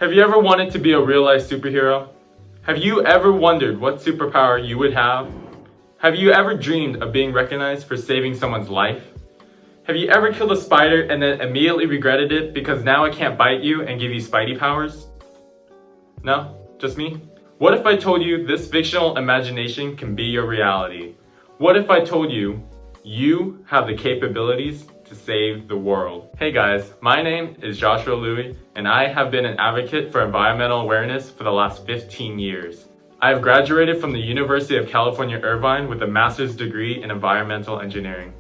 Have you ever wanted to be a real-life superhero? Have you ever wondered what superpower you would have? Have you ever dreamed of being recognized for saving someone's life? Have you ever killed a spider and then immediately regretted it because now it can't bite you and give you Spidey powers? No? Just me? What if I told you this fictional imagination can be your reality? What if I told you you have the capabilities to save the world? Hey guys, my name is Joshua Louie, and I have been an advocate for environmental awareness for the last 15 years. I have graduated from the University of California, Irvine with a master's degree in environmental engineering.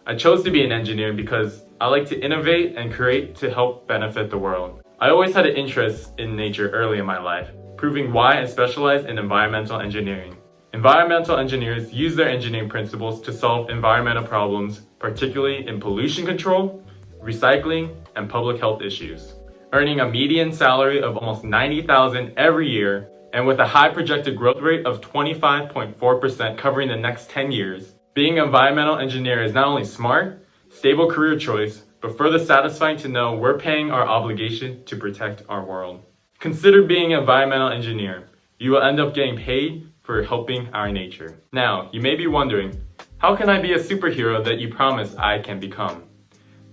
I chose to be an engineer because I like to innovate and create to help benefit the world. I always had an interest in nature early in my life, proving why I specialize in environmental engineering. Environmental engineers use their engineering principles to solve environmental problems, particularly in pollution control, recycling, and public health issues. Earning a median salary of almost $90,000 every year, and with a high projected growth rate of 25.4% covering the next 10 years, being an environmental engineer is not only smart, stable career choice, but further satisfying to know we're paying our obligation to protect our world. Consider being an environmental engineer. You will end up getting paid for helping our nature. Now, you may be wondering, how can I be a superhero that you promise I can become?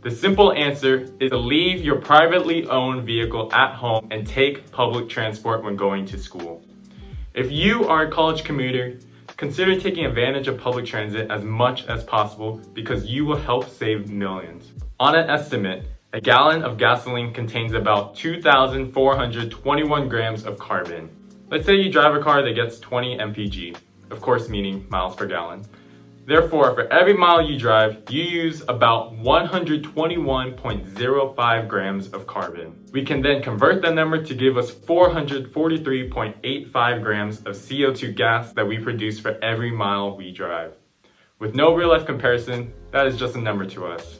The simple answer is to leave your privately owned vehicle at home and take public transport when going to school. If you are a college commuter, consider taking advantage of public transit as much as possible because you will help save millions. On an estimate, a gallon of gasoline contains about 2,421 grams of carbon. Let's say you drive a car that gets 20 mpg, of course meaning miles per gallon. Therefore, for every mile you drive, you use about 121.05 grams of carbon. We can then convert that number to give us 443.85 grams of CO2 gas that we produce for every mile we drive. With no real-life comparison, that is just a number to us.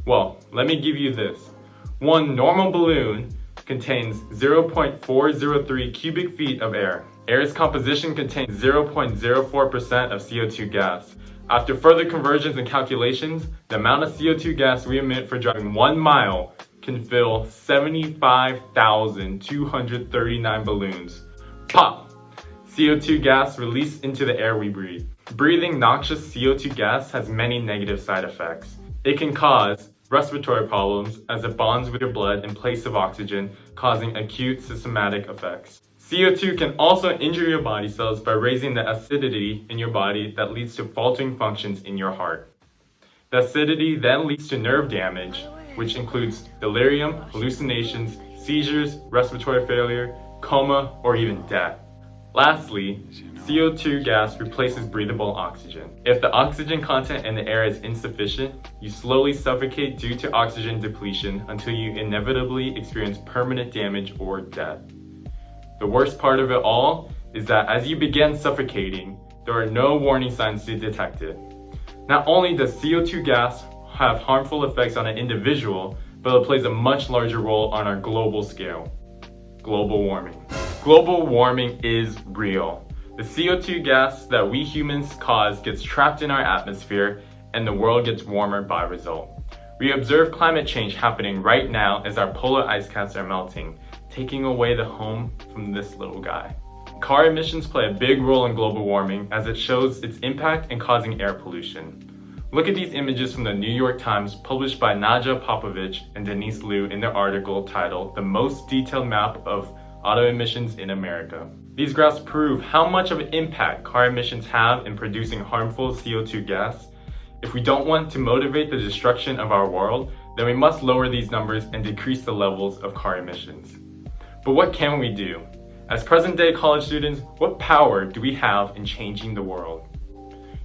Well, let me give you this. One normal balloon contains 0.403 cubic feet of air. Air's composition contains 0.04% of CO2 gas. After further conversions and calculations, the amount of CO2 gas we emit for driving 1 mile can fill 75,239 balloons. Pop! CO2 gas released into the air we breathe. Breathing noxious CO2 gas has many negative side effects. It can cause respiratory problems as it bonds with your blood in place of oxygen, causing acute systematic effects. CO2 can also injure your body cells by raising the acidity in your body that leads to faltering functions in your heart. The acidity then leads to nerve damage, which includes delirium, hallucinations, seizures, respiratory failure, coma, or even death. Lastly, CO2 gas replaces breathable oxygen. If the oxygen content in the air is insufficient, you slowly suffocate due to oxygen depletion until you inevitably experience permanent damage or death. The worst part of it all is that as you begin suffocating, there are no warning signs to detect it. Not only does CO2 gas have harmful effects on an individual, but it plays a much larger role on our global scale. Global warming. Global warming is real. The CO2 gas that we humans cause gets trapped in our atmosphere, and the world gets warmer by result. We observe climate change happening right now as our polar ice caps are melting, taking away the home from this little guy. Car emissions play a big role in global warming as it shows its impact in causing air pollution. Look at these images from the New York Times published by Nadja Popovich and Denise Liu in their article titled "The Most Detailed Map of Auto Emissions in America." These graphs prove how much of an impact car emissions have in producing harmful CO2 gas. If we don't want to motivate the destruction of our world, then we must lower these numbers and decrease the levels of car emissions. But what can we do? As present-day college students, what power do we have in changing the world?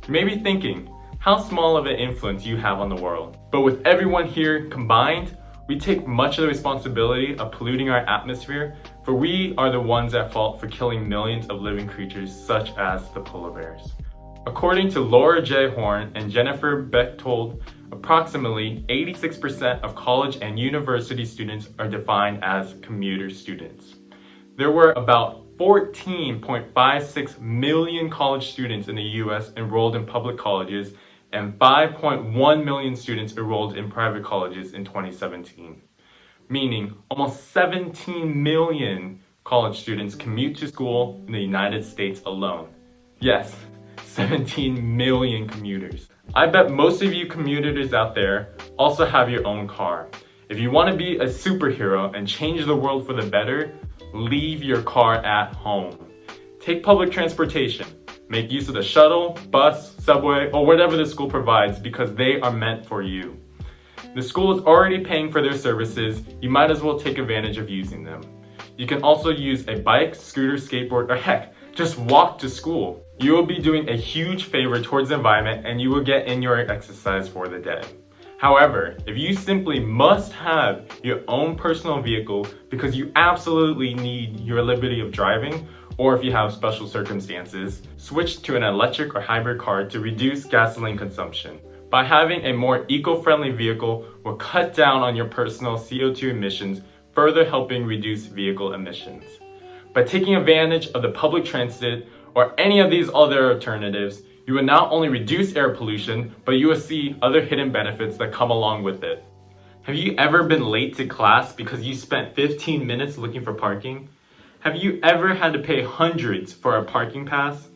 You may be thinking how small of an influence you have on the world. But with everyone here combined, we take much of the responsibility of polluting our atmosphere, for we are the ones at fault for killing millions of living creatures such as the polar bears. According to Laura J. Horn and Jennifer Bechtold, approximately 86% of college and university students are defined as commuter students. There were about 14.56 million college students in the US enrolled in public colleges and 5.1 million students enrolled in private colleges in 2017. meaning almost 17 million college students commute to school in the United States alone. Yes, 17 million commuters. I bet most of you commuters out there also have your own car. If you want to be a superhero and change the world for the better, leave your car at home. Take public transportation. Make use of the shuttle, bus, subway, or whatever the school provides because they are meant for you. The school is already paying for their services, you might as well take advantage of using them. You can also use a bike, scooter, skateboard, or heck, just walk to school. You will be doing a huge favor towards the environment and you will get in your exercise for the day. However, if you simply must have your own personal vehicle because you absolutely need your liberty of driving, or if you have special circumstances, switch to an electric or hybrid car to reduce gasoline consumption. By having a more eco-friendly vehicle will cut down on your personal CO2 emissions, further helping reduce vehicle emissions. By taking advantage of the public transit or any of these other alternatives, you will not only reduce air pollution, but you will see other hidden benefits that come along with it. Have you ever been late to class because you spent 15 minutes looking for parking? Have you ever had to pay hundreds for a parking pass?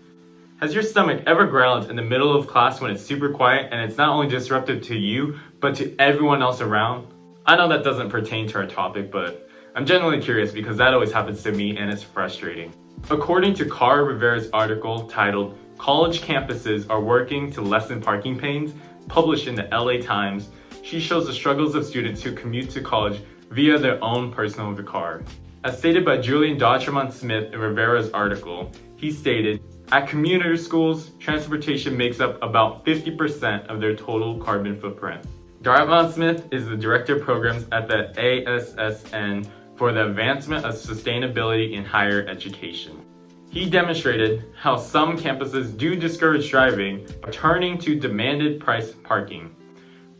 Has your stomach ever growled in the middle of class when it's super quiet and it's not only disruptive to you, but to everyone else around? I know that doesn't pertain to our topic, but I'm genuinely curious because that always happens to me and it's frustrating. According to Cara Rivera's article titled "College Campuses Are Working to Lessen Parking Pains," published in the LA Times, she shows the struggles of students who commute to college via their own personal car. As stated by Julian Dotremont-Smith in Rivera's article, he stated, "At commuter schools, transportation makes up about 50% of their total carbon footprint." Dotremont-Smith is the Director of Programs at the ASSN for the Advancement of Sustainability in Higher Education. He demonstrated how some campuses do discourage driving by turning to demanded price parking,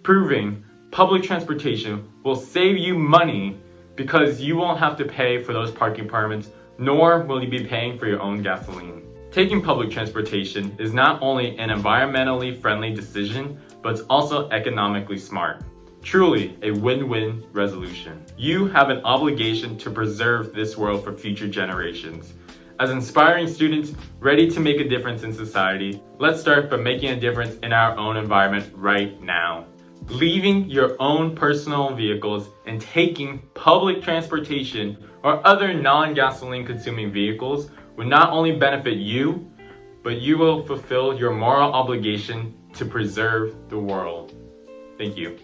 proving public transportation will save you money because you won't have to pay for those parking permits, nor will you be paying for your own gasoline. Taking public transportation is not only an environmentally friendly decision, but it's also economically smart. Truly a win-win resolution. You have an obligation to preserve this world for future generations. As inspiring students ready to make a difference in society, let's start by making a difference in our own environment right now. Leaving your own personal vehicles and taking public transportation or other non-gasoline consuming vehicles will not only benefit you, but you will fulfill your moral obligation to preserve the world. Thank you.